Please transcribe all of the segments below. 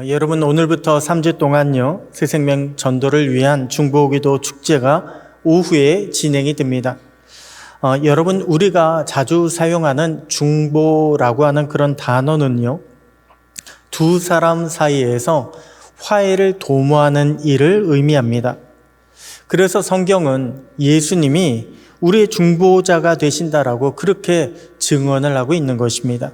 여러분 오늘부터 3주 동안요 새생명 전도를 위한 중보기도 축제가 오후에 진행이 됩니다. 여러분 우리가 자주 사용하는 중보라고 하는 그런 단어는요 두 사람 사이에서 화해를 도모하는 일을 의미합니다. 그래서 성경은 예수님이 우리의 중보자가 되신다라고 그렇게 증언을 하고 있는 것입니다.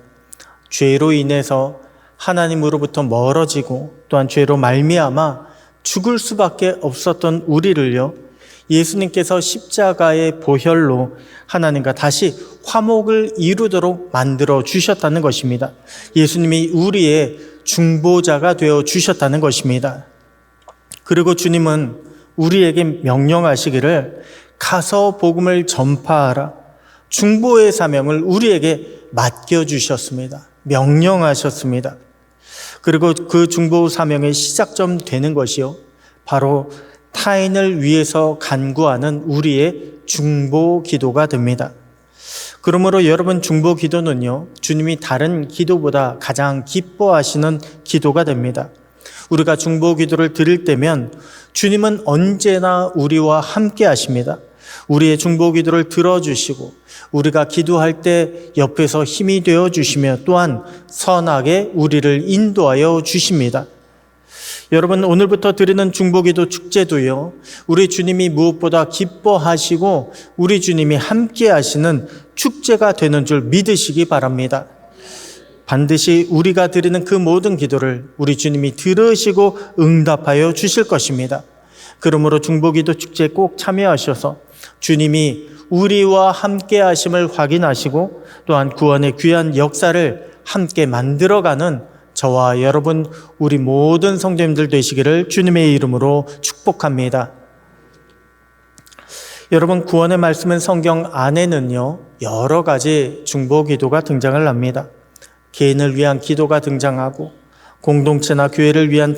죄로 인해서 하나님으로부터 멀어지고 또한 죄로 말미암아 죽을 수밖에 없었던 우리를요 예수님께서 십자가의 보혈로 하나님과 다시 화목을 이루도록 만들어 주셨다는 것입니다. 예수님이 우리의 중보자가 되어 주셨다는 것입니다. 그리고 주님은 우리에게 명령하시기를 가서 복음을 전파하라, 중보의 사명을 우리에게 맡겨주셨습니다. 명령하셨습니다. 그리고 그 중보 사명의 시작점 되는 것이요 바로 타인을 위해서 간구하는 우리의 중보 기도가 됩니다. 그러므로 여러분 중보 기도는요 주님이 다른 기도보다 가장 기뻐하시는 기도가 됩니다. 우리가 중보 기도를 드릴 때면 주님은 언제나 우리와 함께 하십니다. 우리의 중보 기도를 들어주시고 우리가 기도할 때 옆에서 힘이 되어 주시며 또한 선하게 우리를 인도하여 주십니다. 여러분 오늘부터 드리는 중보기도 축제도요 우리 주님이 무엇보다 기뻐하시고 우리 주님이 함께 하시는 축제가 되는 줄 믿으시기 바랍니다. 반드시 우리가 드리는 그 모든 기도를 우리 주님이 들으시고 응답하여 주실 것입니다. 그러므로 중보기도 축제에 꼭 참여하셔서 주님이 우리와 함께 하심을 확인하시고 또한 구원의 귀한 역사를 함께 만들어가는 저와 여러분 우리 모든 성도님들 되시기를 주님의 이름으로 축복합니다. 여러분 구원의 말씀은 성경 안에는요 여러 가지 중보 기도가 등장을 합니다. 개인을 위한 기도가 등장하고 공동체나 교회를 위한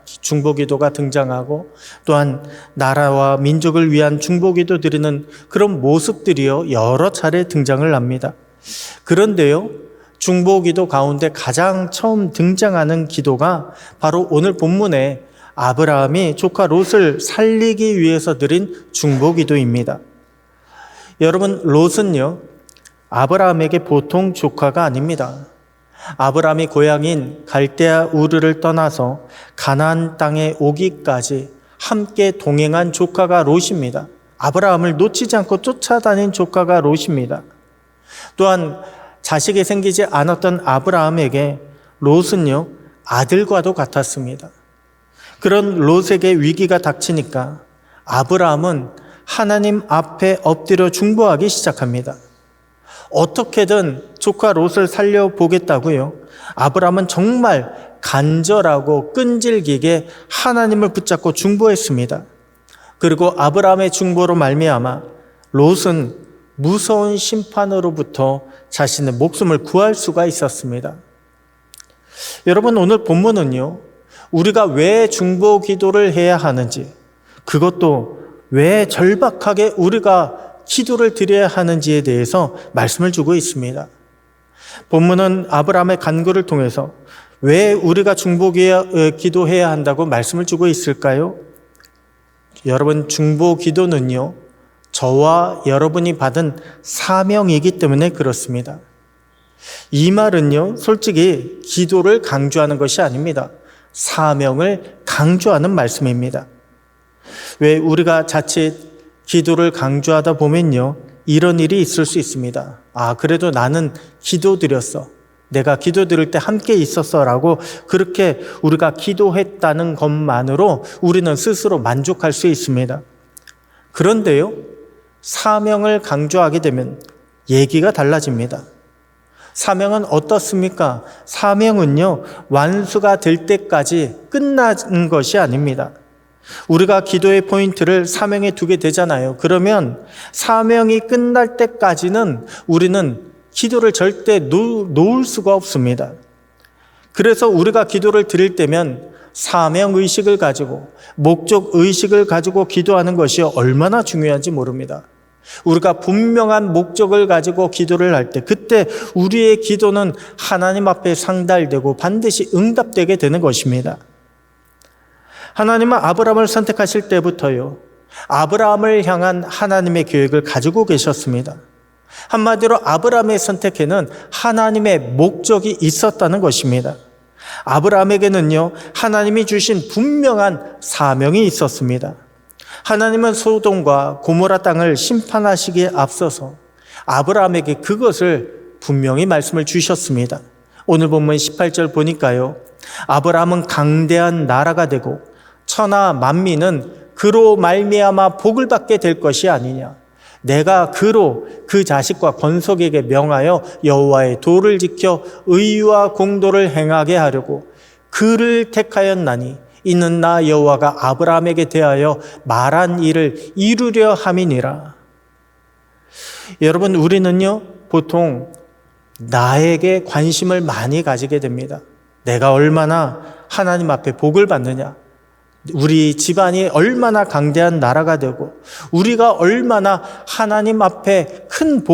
중보 기도가 등장하고 또한 나라와 민족을 위한 중보 기도 드리는 그런 모습들이요 여러 차례 등장을 합니다. 그런데요 중보 기도 가운데 가장 처음 등장하는 기도가 바로 오늘 본문에 아브라함이 조카 롯을 살리기 위해서 드린 중보 기도입니다. 여러분 롯은요 아브라함에게 보통 조카가 아닙니다. 아브라함이 고향인 갈대아 우르를 떠나서 가나안 땅에 오기까지 함께 동행한 조카가 롯입니다. 아브라함을 놓치지 않고 쫓아다닌 조카가 롯입니다. 또한 자식이 생기지 않았던 아브라함에게 롯은요 아들과도 같았습니다. 그런 롯에게 위기가 닥치니까 아브라함은 하나님 앞에 엎드려 중보하기 시작합니다. 어떻게든 조카 롯을 살려보겠다고요 아브라함은 정말 간절하고 끈질기게 하나님을 붙잡고 중보했습니다. 그리고 아브라함의 중보로 말미암아 롯은 무서운 심판으로부터 자신의 목숨을 구할 수가 있었습니다. 여러분 오늘 본문은요 우리가 왜 중보 기도를 해야 하는지 그것도 왜 절박하게 우리가 기도를 드려야 하는지에 대해서 말씀을 주고 있습니다. 본문은 아브라함의 간구를 통해서 왜 우리가 중보 기도해야 한다고 말씀을 주고 있을까요? 여러분 중보 기도는요 저와 여러분이 받은 사명이기 때문에 그렇습니다. 이 말은요 솔직히 기도를 강조하는 것이 아닙니다. 사명을 강조하는 말씀입니다. 왜 우리가 자칫 기도를 강조하다 보면요 이런 일이 있을 수 있습니다. 그래도 나는 기도 드렸어, 내가 기도 드릴 때 함께 있었어 라고 그렇게 우리가 기도했다는 것만으로 우리는 스스로 만족할 수 있습니다. 그런데요 사명을 강조하게 되면 얘기가 달라집니다. 사명은 어떻습니까? 사명은요 완수가 될 때까지 끝나는 것이 아닙니다. 우리가 기도의 포인트를 사명에 두게 되잖아요. 그러면 사명이 끝날 때까지는 우리는 기도를 절대 놓을 수가 없습니다. 그래서 우리가 기도를 드릴 때면 사명의식을 가지고 목적의식을 가지고 기도하는 것이 얼마나 중요한지 모릅니다. 우리가 분명한 목적을 가지고 기도를 할 때, 그때 우리의 기도는 하나님 앞에 상달되고 반드시 응답되게 되는 것입니다. 하나님은 아브라함을 선택하실 때부터요, 아브라함을 향한 하나님의 계획을 가지고 계셨습니다. 한마디로 아브라함의 선택에는 하나님의 목적이 있었다는 것입니다. 아브라함에게는요, 하나님이 주신 분명한 사명이 있었습니다. 하나님은 소돔과 고모라 땅을 심판하시기에 앞서서 아브라함에게 그것을 분명히 말씀을 주셨습니다. 오늘 본문 18절 보니까요, 아브라함은 강대한 나라가 되고 천하 만민은 그로 말미암아 복을 받게 될 것이 아니냐. 내가 그로 그 자식과 건속에게 명하여 여호와의 도를 지켜 의와 공도를 행하게 하려고 그를 택하였나니 이는 나 여호와가 아브라함에게 대하여 말한 일을 이루려 함이니라. 여러분, 우리는요, 보통 나에게 관심을 많이 가지게 됩니다. 내가 얼마나 하나님 앞에 복을 받느냐, 우리 집안이 얼마나 강대한 나라가 되고 우리가 얼마나 하나님 앞에 큰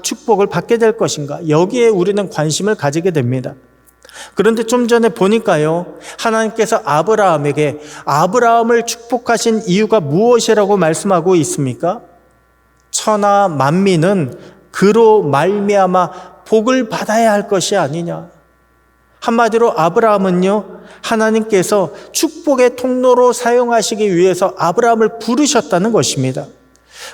축복을 받게 될 것인가, 여기에 우리는 관심을 가지게 됩니다. 그런데 좀 전에 보니까요, 하나님께서 아브라함에게 아브라함을 축복하신 이유가 무엇이라고 말씀하고 있습니까? 천하 만민은 그로 말미암아 복을 받아야 할 것이 아니냐. 한마디로 아브라함은요, 하나님께서 축복의 통로로 사용하시기 위해서 아브라함을 부르셨다는 것입니다.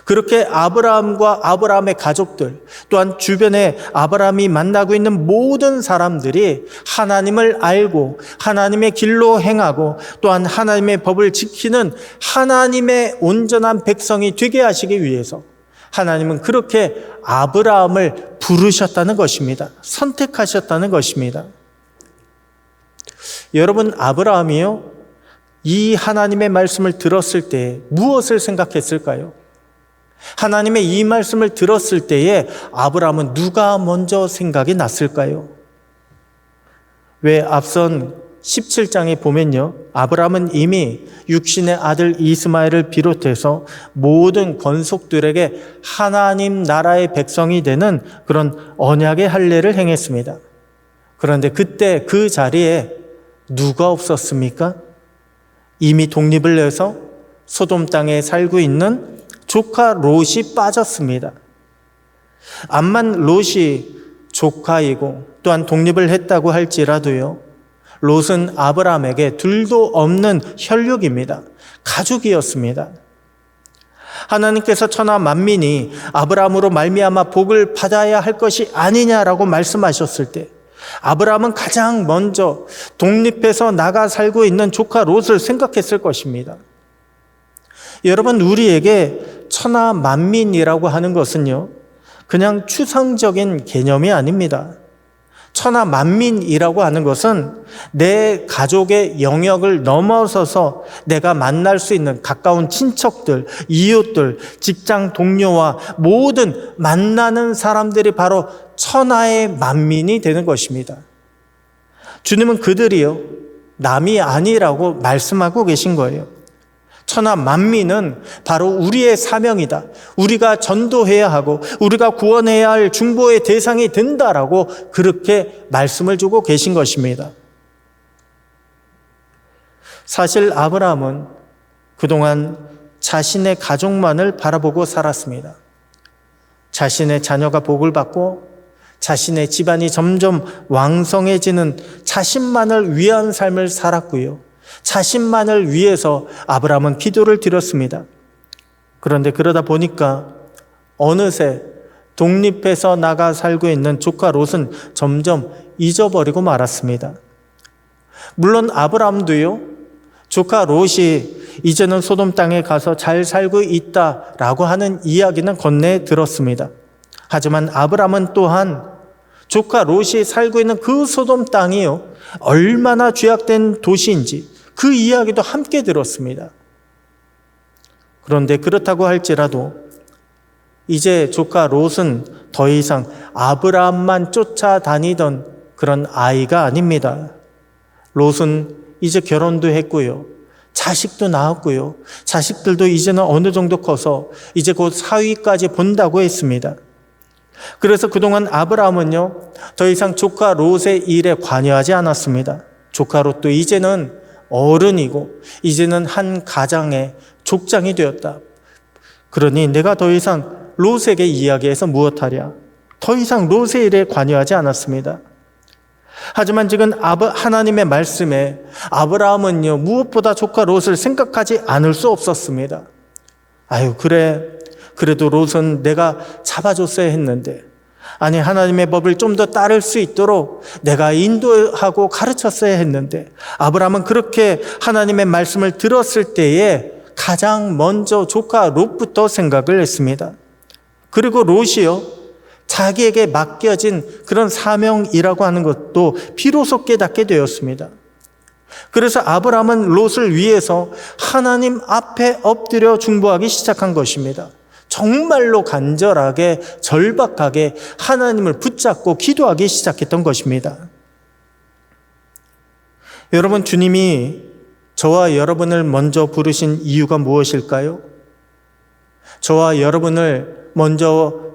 그렇게 아브라함과 아브라함의 가족들, 또한 주변에 아브라함이 만나고 있는 모든 사람들이 하나님을 알고 하나님의 길로 행하고 또한 하나님의 법을 지키는 하나님의 온전한 백성이 되게 하시기 위해서 하나님은 그렇게 아브라함을 부르셨다는 것입니다. 선택하셨다는 것입니다. 여러분, 아브라함이요, 이 하나님의 말씀을 들었을 때 무엇을 생각했을까요? 하나님의 이 말씀을 들었을 때에 아브라함은 누가 먼저 생각이 났을까요? 왜 앞선 17장에 보면요, 아브라함은 이미 육신의 아들 이스마엘을 비롯해서 모든 건속들에게 하나님 나라의 백성이 되는 그런 언약의 할례를 행했습니다. 그런데 그때 그 자리에 누가 없었습니까? 이미 독립을 해서 소돔 땅에 살고 있는 조카 롯이 빠졌습니다. 암만 롯이 조카이고 또한 독립을 했다고 할지라도요, 롯은 아브라함에게 둘도 없는 혈육입니다. 가족이었습니다. 하나님께서 천하 만민이 아브라함으로 말미암아 복을 받아야 할 것이 아니냐라고 말씀하셨을 때 아브라함은 가장 먼저 독립해서 나가 살고 있는 조카 롯을 생각했을 것입니다. 여러분, 우리에게 천하 만민이라고 하는 것은요, 그냥 추상적인 개념이 아닙니다. 천하 만민이라고 하는 것은 내 가족의 영역을 넘어서서 내가 만날 수 있는 가까운 친척들, 이웃들, 직장 동료와 모든 만나는 사람들이 바로 천하의 만민이 되는 것입니다. 주님은 그들이요, 남이 아니라고 말씀하고 계신 거예요. 천하 만민은 바로 우리의 사명이다. 우리가 전도해야 하고 우리가 구원해야 할 중보의 대상이 된다라고 그렇게 말씀을 주고 계신 것입니다. 사실 아브라함은 그동안 자신의 가족만을 바라보고 살았습니다. 자신의 자녀가 복을 받고 자신의 집안이 점점 왕성해지는 자신만을 위한 삶을 살았고요, 자신만을 위해서 아브라함은 기도를 드렸습니다. 그런데 그러다 보니까 어느새 독립해서 나가 살고 있는 조카 롯은 점점 잊어버리고 말았습니다. 물론 아브라함도요, 조카 롯이 이제는 소돔 땅에 가서 잘 살고 있다라고 하는 이야기는 건네 들었습니다. 하지만 아브라함은 또한 조카 롯이 살고 있는 그 소돔 땅이요, 얼마나 죄악된 도시인지 그 이야기도 함께 들었습니다. 그런데 그렇다고 할지라도 이제 조카 롯은 더 이상 아브라함만 쫓아다니던 그런 아이가 아닙니다. 롯은 이제 결혼도 했고요, 자식도 낳았고요. 자식들도 이제는 어느 정도 커서 이제 곧 사위까지 본다고 했습니다. 그래서 그동안 아브라함은요, 더 이상 조카 롯의 일에 관여하지 않았습니다. 조카 롯도 이제는 어른이고 이제는 한 가장의 족장이 되었다. 그러니 내가 더 이상 롯에게 이야기해서 무엇하랴. 더 이상 롯의 일에 관여하지 않았습니다. 하지만 지금 하나님의 말씀에 아브라함은요, 무엇보다 조카 롯을 생각하지 않을 수 없었습니다. 아유, 그래도 롯은 내가 잡아줬어야 했는데, 아니 하나님의 법을 좀 더 따를 수 있도록 내가 인도하고 가르쳤어야 했는데, 아브라함은 그렇게 하나님의 말씀을 들었을 때에 가장 먼저 조카 롯부터 생각을 했습니다. 그리고 롯이요, 자기에게 맡겨진 그런 사명이라고 하는 것도 비로소 깨닫게 되었습니다. 그래서 아브라함은 롯을 위해서 하나님 앞에 엎드려 중보하기 시작한 것입니다. 정말로 간절하게 절박하게 하나님을 붙잡고 기도하기 시작했던 것입니다. 여러분, 주님이 저와 여러분을 먼저 부르신 이유가 무엇일까요? 저와 여러분을 먼저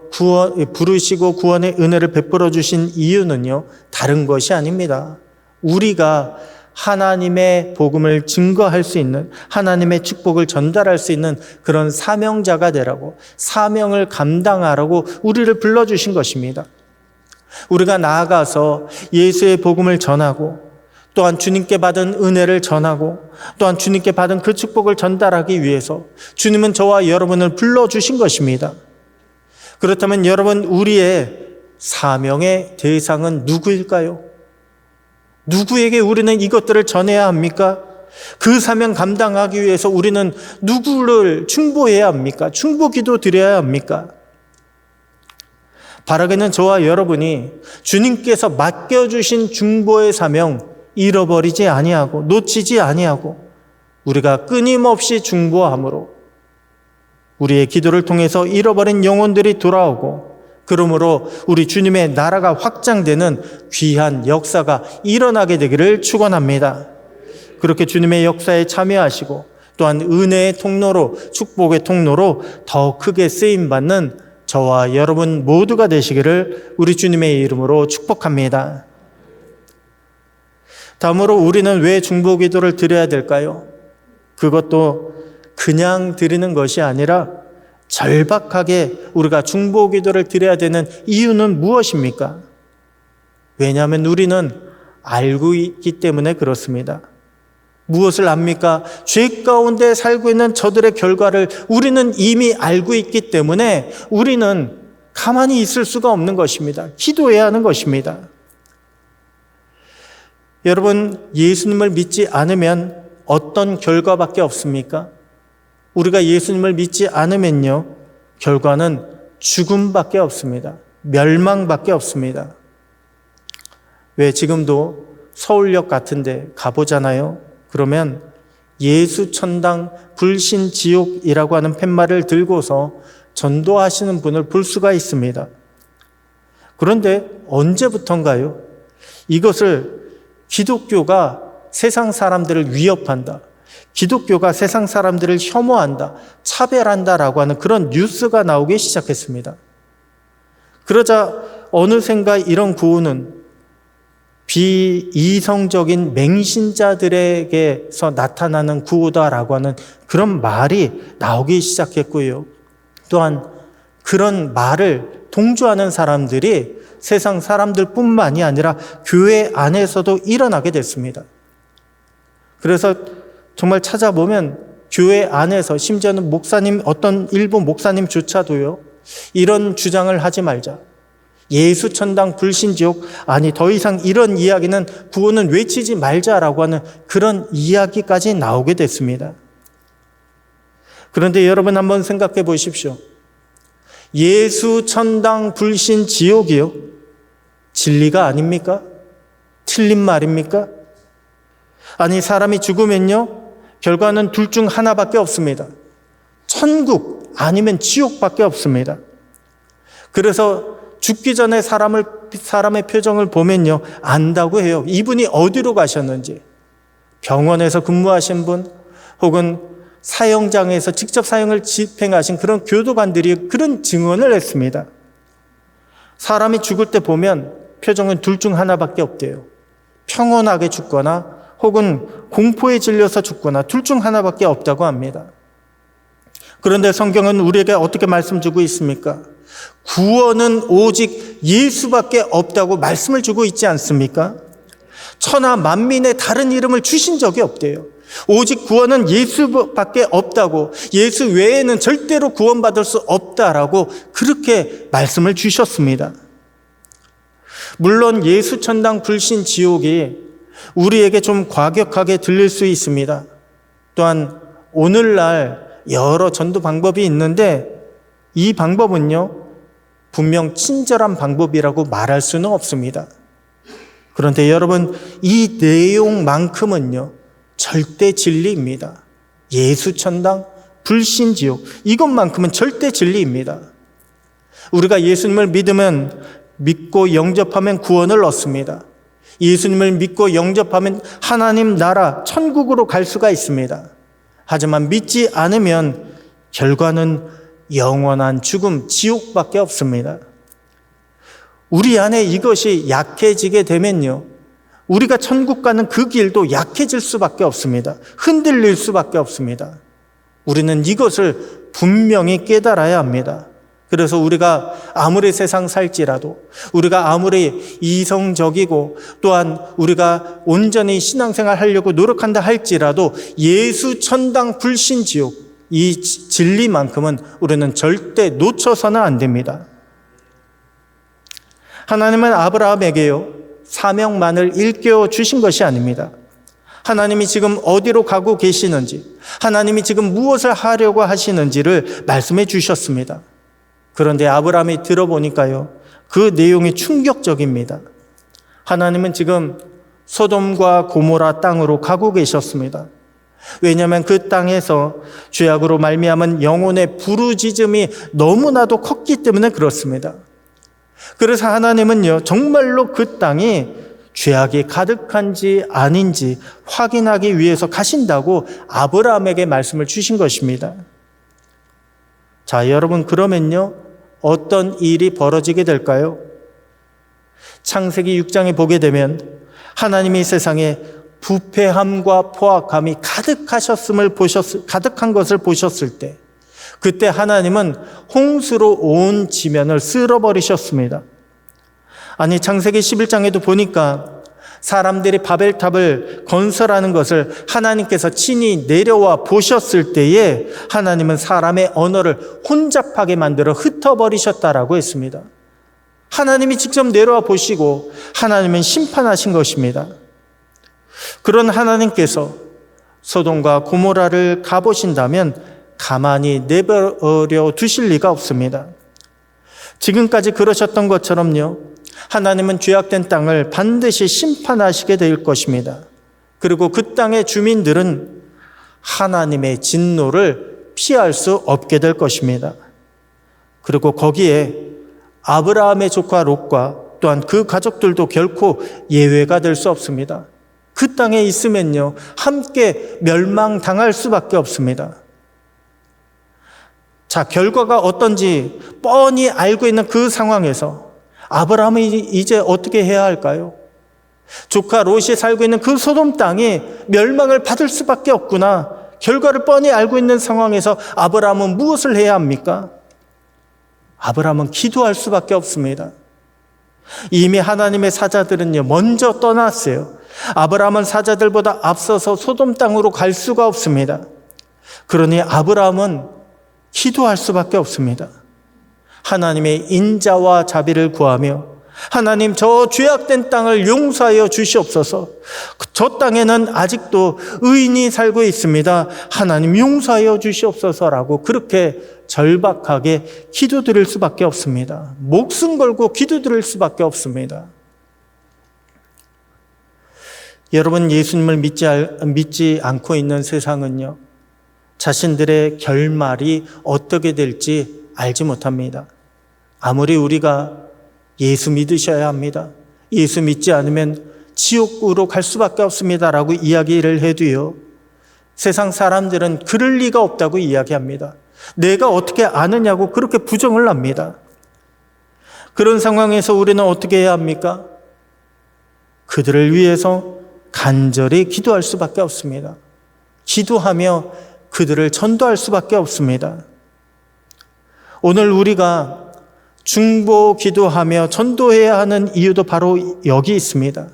부르시고 구원의 은혜를 베풀어 주신 이유는요, 다른 것이 아닙니다. 우리가 하나님의 복음을 증거할 수 있는, 하나님의 축복을 전달할 수 있는 그런 사명자가 되라고, 사명을 감당하라고 우리를 불러주신 것입니다. 우리가 나아가서 예수의 복음을 전하고, 또한 주님께 받은 은혜를 전하고, 또한 주님께 받은 그 축복을 전달하기 위해서 주님은 저와 여러분을 불러주신 것입니다. 그렇다면 여러분, 우리의 사명의 대상은 누구일까요? 누구에게 우리는 이것들을 전해야 합니까? 그 사명 감당하기 위해서 우리는 누구를 충보해야 합니까? 충보기도 드려야 합니까? 바라기는 저와 여러분이 주님께서 맡겨주신 중보의 사명 잃어버리지 아니하고 놓치지 아니하고 우리가 끊임없이 중보함으로 우리의 기도를 통해서 잃어버린 영혼들이 돌아오고, 그러므로 우리 주님의 나라가 확장되는 귀한 역사가 일어나게 되기를 축원합니다. 그렇게 주님의 역사에 참여하시고 또한 은혜의 통로로, 축복의 통로로 더 크게 쓰임받는 저와 여러분 모두가 되시기를 우리 주님의 이름으로 축복합니다. 다음으로 우리는 왜 중보기도를 드려야 될까요? 그것도 그냥 드리는 것이 아니라 절박하게 우리가 중보기도를 드려야 되는 이유는 무엇입니까? 왜냐하면 우리는 알고 있기 때문에 그렇습니다. 무엇을 압니까? 죄 가운데 살고 있는 저들의 결과를 우리는 이미 알고 있기 때문에 우리는 가만히 있을 수가 없는 것입니다. 기도해야 하는 것입니다. 여러분, 예수님을 믿지 않으면 어떤 결과밖에 없습니까? 우리가 예수님을 믿지 않으면요, 결과는 죽음밖에 없습니다. 멸망밖에 없습니다. 왜 지금도 서울역 같은데 가보잖아요. 그러면 예수 천당 불신 지옥이라고 하는 팻말을 들고서 전도하시는 분을 볼 수가 있습니다. 그런데 언제부턴가요? 이것을 기독교가 세상 사람들을 위협한다, 기독교가 세상 사람들을 혐오한다, 차별한다라고 하는 그런 뉴스가 나오기 시작했습니다. 그러자 어느샌가 이런 구호는 비이성적인 맹신자들에게서 나타나는 구호다라고 하는 그런 말이 나오기 시작했고요. 또한 그런 말을 동조하는 사람들이 세상 사람들뿐만이 아니라 교회 안에서도 일어나게 됐습니다. 그래서 정말 찾아보면 교회 안에서 심지어는 목사님, 어떤 일부 목사님조차도요, 이런 주장을 하지 말자, 예수 천당 불신지옥, 아니 더 이상 이런 이야기는, 구호는 외치지 말자라고 하는 그런 이야기까지 나오게 됐습니다. 그런데 여러분 한번 생각해 보십시오. 예수 천당 불신지옥이요, 진리가 아닙니까? 틀린 말입니까? 아니, 사람이 죽으면요, 결과는 둘 중 하나밖에 없습니다. 천국 아니면 지옥밖에 없습니다. 그래서 죽기 전에 사람의 표정을 보면요, 안다고 해요. 이분이 어디로 가셨는지. 병원에서 근무하신 분, 혹은 사형장에서 직접 사형을 집행하신 그런 교도관들이 그런 증언을 했습니다. 사람이 죽을 때 보면 표정은 둘 중 하나밖에 없대요. 평온하게 죽거나 혹은 공포에 질려서 죽거나 둘 중 하나밖에 없다고 합니다. 그런데 성경은 우리에게 어떻게 말씀 주고 있습니까? 구원은 오직 예수밖에 없다고 말씀을 주고 있지 않습니까? 천하 만민의 다른 이름을 주신 적이 없대요. 오직 구원은 예수밖에 없다고, 예수 외에는 절대로 구원받을 수 없다라고 그렇게 말씀을 주셨습니다. 물론 예수 천당 불신 지옥이 우리에게 좀 과격하게 들릴 수 있습니다. 또한 오늘날 여러 전도 방법이 있는데 이 방법은요, 분명 친절한 방법이라고 말할 수는 없습니다. 그런데 여러분, 이 내용만큼은요, 절대 진리입니다. 예수 천당, 불신 지옥, 이것만큼은 절대 진리입니다. 우리가 예수님을 믿고 영접하면 구원을 얻습니다. 예수님을 믿고 영접하면 하나님 나라, 천국으로 갈 수가 있습니다. 하지만 믿지 않으면 결과는 영원한 죽음, 지옥밖에 없습니다. 우리 안에 이것이 약해지게 되면요, 우리가 천국 가는 그 길도 약해질 수밖에 없습니다. 흔들릴 수밖에 없습니다. 우리는 이것을 분명히 깨달아야 합니다. 그래서 우리가 아무리 세상 살지라도, 우리가 아무리 이성적이고 또한 우리가 온전히 신앙생활 하려고 노력한다 할지라도 예수 천당 불신 지옥, 이 진리만큼은 우리는 절대 놓쳐서는 안 됩니다. 하나님은 아브라함에게요, 사명만을 일깨워 주신 것이 아닙니다. 하나님이 지금 어디로 가고 계시는지, 하나님이 지금 무엇을 하려고 하시는지를 말씀해 주셨습니다. 그런데 아브라함이 들어보니까요, 그 내용이 충격적입니다. 하나님은 지금 소돔과 고모라 땅으로 가고 계셨습니다. 왜냐하면 그 땅에서 죄악으로 말미암은 영혼의 부르짖음이 너무나도 컸기 때문에 그렇습니다. 그래서 하나님은요, 정말로 그 땅이 죄악이 가득한지 아닌지 확인하기 위해서 가신다고 아브라함에게 말씀을 주신 것입니다. 자, 여러분, 그러면요, 어떤 일이 벌어지게 될까요? 창세기 6장에 보게 되면 하나님이 세상에 부패함과 포악함이 가득한 것을 보셨을 때, 그때 하나님은 홍수로 온 지면을 쓸어버리셨습니다. 아니, 창세기 11장에도 보니까 사람들이 바벨탑을 건설하는 것을 하나님께서 친히 내려와 보셨을 때에 하나님은 사람의 언어를 혼잡하게 만들어 흩어버리셨다라고 했습니다. 하나님이 직접 내려와 보시고 하나님은 심판하신 것입니다. 그런 하나님께서 소돔과 고모라를 가보신다면 가만히 내버려 두실 리가 없습니다. 지금까지 그러셨던 것처럼요, 하나님은 죄악된 땅을 반드시 심판하시게 될 것입니다. 그리고 그 땅의 주민들은 하나님의 진노를 피할 수 없게 될 것입니다. 그리고 거기에 아브라함의 조카 롯과 또한 그 가족들도 결코 예외가 될 수 없습니다. 그 땅에 있으면요, 함께 멸망당할 수밖에 없습니다. 자, 결과가 어떤지 뻔히 알고 있는 그 상황에서 아브라함이 이제 어떻게 해야 할까요? 조카 롯이 살고 있는 그 소돔 땅이 멸망을 받을 수밖에 없구나, 결과를 뻔히 알고 있는 상황에서 아브라함은 무엇을 해야 합니까? 아브라함은 기도할 수밖에 없습니다. 이미 하나님의 사자들은요, 먼저 떠났어요. 아브라함은 사자들보다 앞서서 소돔 땅으로 갈 수가 없습니다. 그러니 아브라함은 기도할 수밖에 없습니다. 하나님의 인자와 자비를 구하며, 하나님, 저 죄악된 땅을 용서하여 주시옵소서. 저 땅에는 아직도 의인이 살고 있습니다. 하나님 용서하여 주시옵소서라고 그렇게 절박하게 기도드릴 수밖에 없습니다. 목숨 걸고 기도드릴 수밖에 없습니다. 여러분, 예수님을 믿지 않고 있는 세상은요, 자신들의 결말이 어떻게 될지 알지 못합니다. 아무리 우리가 예수 믿으셔야 합니다, 예수 믿지 않으면 지옥으로 갈 수밖에 없습니다라고 이야기를 해도요, 세상 사람들은 그럴 리가 없다고 이야기합니다. 내가 어떻게 아느냐고 그렇게 부정을 합니다. 그런 상황에서 우리는 어떻게 해야 합니까? 그들을 위해서 간절히 기도할 수밖에 없습니다. 기도하며 그들을 전도할 수밖에 없습니다. 오늘 우리가 중보 기도하며 전도해야 하는 이유도 바로 여기 있습니다.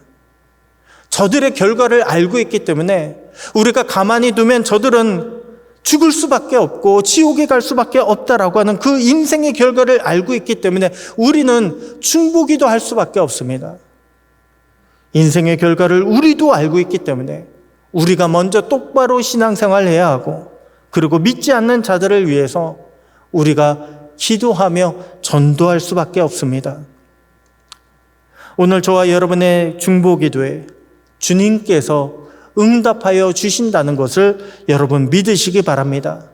저들의 결과를 알고 있기 때문에 우리가 가만히 두면 저들은 죽을 수밖에 없고 지옥에 갈 수밖에 없다라고 하는 그 인생의 결과를 알고 있기 때문에 우리는 중보기도 할 수밖에 없습니다. 인생의 결과를 우리도 알고 있기 때문에 우리가 먼저 똑바로 신앙생활을 해야 하고, 그리고 믿지 않는 자들을 위해서 우리가 기도하며 전도할 수밖에 없습니다. 오늘 저와 여러분의 중보기도에 주님께서 응답하여 주신다는 것을 여러분 믿으시기 바랍니다.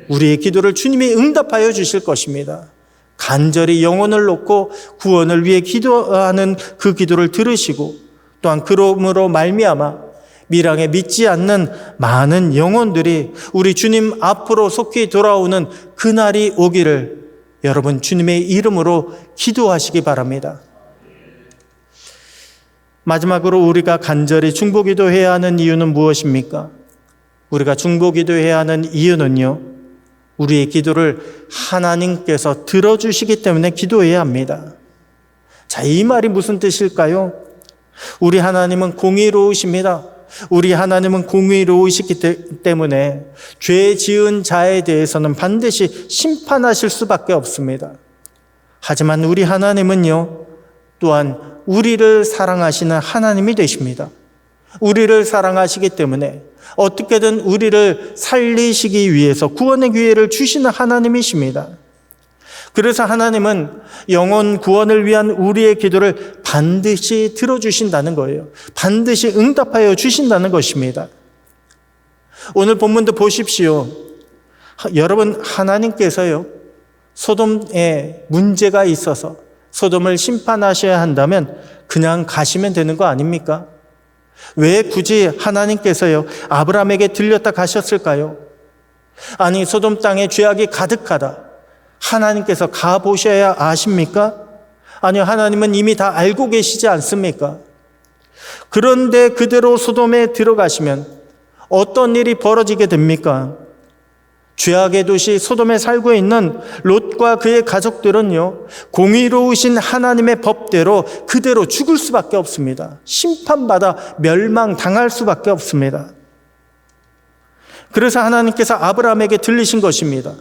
우리의 기도를 주님이 응답하여 주실 것입니다. 간절히 영혼을 놓고 구원을 위해 기도하는 그 기도를 들으시고, 또한 그러므로 말미암아 미랑에 믿지 않는 많은 영혼들이 우리 주님 앞으로 속히 돌아오는 그날이 오기를 여러분 주님의 이름으로 기도하시기 바랍니다. 마지막으로 우리가 간절히 중보기도해야 하는 이유는 무엇입니까? 우리가 중보기도해야 하는 이유는요, 우리의 기도를 하나님께서 들어주시기 때문에 기도해야 합니다. 자, 이 말이 무슨 뜻일까요? 우리 하나님은 공의로우십니다. 우리 하나님은 공의로우시기 때문에 죄 지은 자에 대해서는 반드시 심판하실 수밖에 없습니다. 하지만 우리 하나님은요, 또한 우리를 사랑하시는 하나님이 되십니다. 우리를 사랑하시기 때문에 어떻게든 우리를 살리시기 위해서 구원의 기회를 주시는 하나님이십니다. 그래서 하나님은 영혼 구원을 위한 우리의 기도를 반드시 들어주신다는 거예요. 반드시 응답하여 주신다는 것입니다. 오늘 본문도 보십시오. 여러분, 하나님께서요, 소돔에 문제가 있어서 소돔을 심판하셔야 한다면 그냥 가시면 되는 거 아닙니까? 왜 굳이 하나님께서요, 아브라함에게 들렸다 가셨을까요? 아니, 소돔 땅에 죄악이 가득하다. 하나님께서 가보셔야 아십니까? 아니요, 하나님은 이미 다 알고 계시지 않습니까? 그런데 그대로 소돔에 들어가시면 어떤 일이 벌어지게 됩니까? 죄악의 도시 소돔에 살고 있는 롯과 그의 가족들은요, 공의로우신 하나님의 법대로 그대로 죽을 수밖에 없습니다. 심판받아 멸망당할 수밖에 없습니다. 그래서 하나님께서 아브라함에게 들리신 것입니다.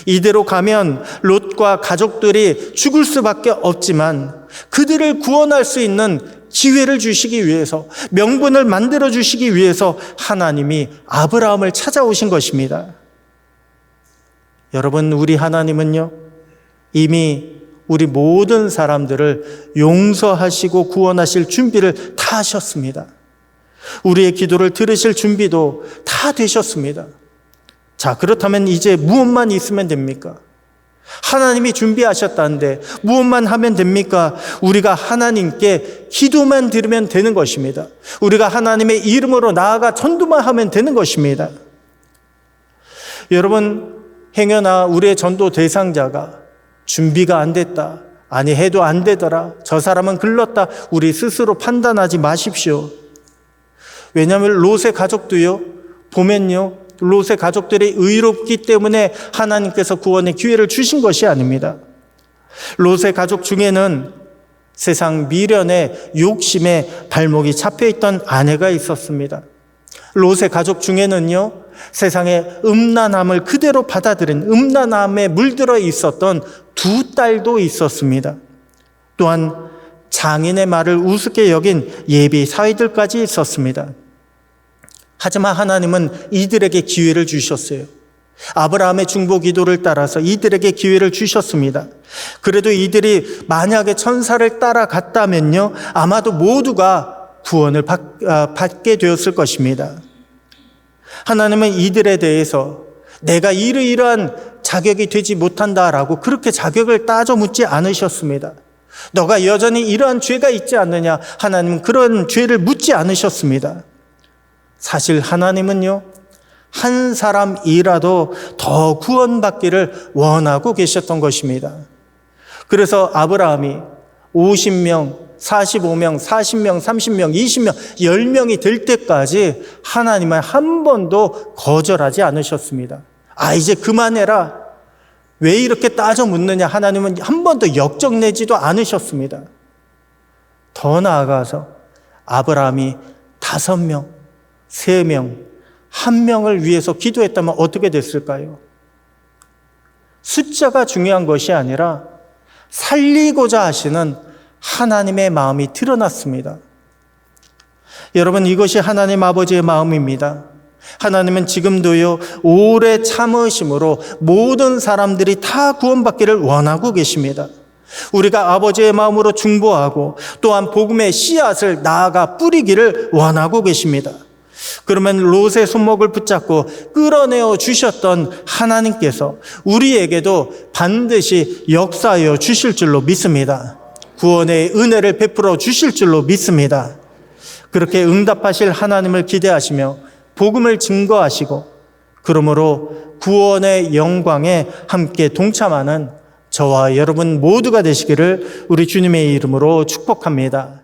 이대로 가면 롯과 가족들이 죽을 수밖에 없지만 그들을 구원할 수 있는 기회를 주시기 위해서, 명분을 만들어 주시기 위해서 하나님이 아브라함을 찾아오신 것입니다. 여러분, 우리 하나님은요, 이미 우리 모든 사람들을 용서하시고 구원하실 준비를 다 하셨습니다. 우리의 기도를 들으실 준비도 다 되셨습니다. 자, 그렇다면 이제 무엇만 있으면 됩니까? 하나님이 준비하셨다는데 무엇만 하면 됩니까? 우리가 하나님께 기도만 드리면 되는 것입니다. 우리가 하나님의 이름으로 나아가 전도만 하면 되는 것입니다. 여러분, 행여나 우리의 전도 대상자가 준비가 안 됐다, 아니 해도 안 되더라, 저 사람은 글렀다, 우리 스스로 판단하지 마십시오. 왜냐하면 롯의 가족도요, 보면요, 롯의 가족들이 의롭기 때문에 하나님께서 구원의 기회를 주신 것이 아닙니다. 롯의 가족 중에는 세상 미련에 욕심에 발목이 잡혀있던 아내가 있었습니다. 롯의 가족 중에는요, 세상의 음란함을 그대로 받아들인 음란함에 물들어 있었던 두 딸도 있었습니다. 또한 장인의 말을 우습게 여긴 예비 사위들까지 있었습니다. 하지만 하나님은 이들에게 기회를 주셨어요. 아브라함의 중보 기도를 따라서 이들에게 기회를 주셨습니다. 그래도 이들이 만약에 천사를 따라갔다면요, 아마도 모두가 구원을 받게 되었을 것입니다. 하나님은 이들에 대해서 내가 이러이러한 자격이 되지 못한다라고 그렇게 자격을 따져 묻지 않으셨습니다. 너가 여전히 이러한 죄가 있지 않느냐, 하나님은 그런 죄를 묻지 않으셨습니다. 사실 하나님은요, 한 사람이라도 더 구원받기를 원하고 계셨던 것입니다. 그래서 아브라함이 50명, 45명, 40명, 30명, 20명, 10명이 될 때까지 하나님을 한 번도 거절하지 않으셨습니다. 이제 그만해라. 왜 이렇게 따져 묻느냐? 하나님은 한 번도 역정내지도 않으셨습니다. 더 나아가서 아브라함이 5명, 3명, 1명을 위해서 기도했다면 어떻게 됐을까요? 숫자가 중요한 것이 아니라 살리고자 하시는 하나님의 마음이 드러났습니다. 여러분, 이것이 하나님 아버지의 마음입니다. 하나님은 지금도요, 오래 참으심으로 모든 사람들이 다 구원받기를 원하고 계십니다. 우리가 아버지의 마음으로 중보하고 또한 복음의 씨앗을 나아가 뿌리기를 원하고 계십니다. 그러면 롯의 손목을 붙잡고 끌어내어 주셨던 하나님께서 우리에게도 반드시 역사하여 주실 줄로 믿습니다. 구원의 은혜를 베풀어 주실 줄로 믿습니다. 그렇게 응답하실 하나님을 기대하시며 복음을 증거하시고 그러므로 구원의 영광에 함께 동참하는 저와 여러분 모두가 되시기를 우리 주님의 이름으로 축복합니다.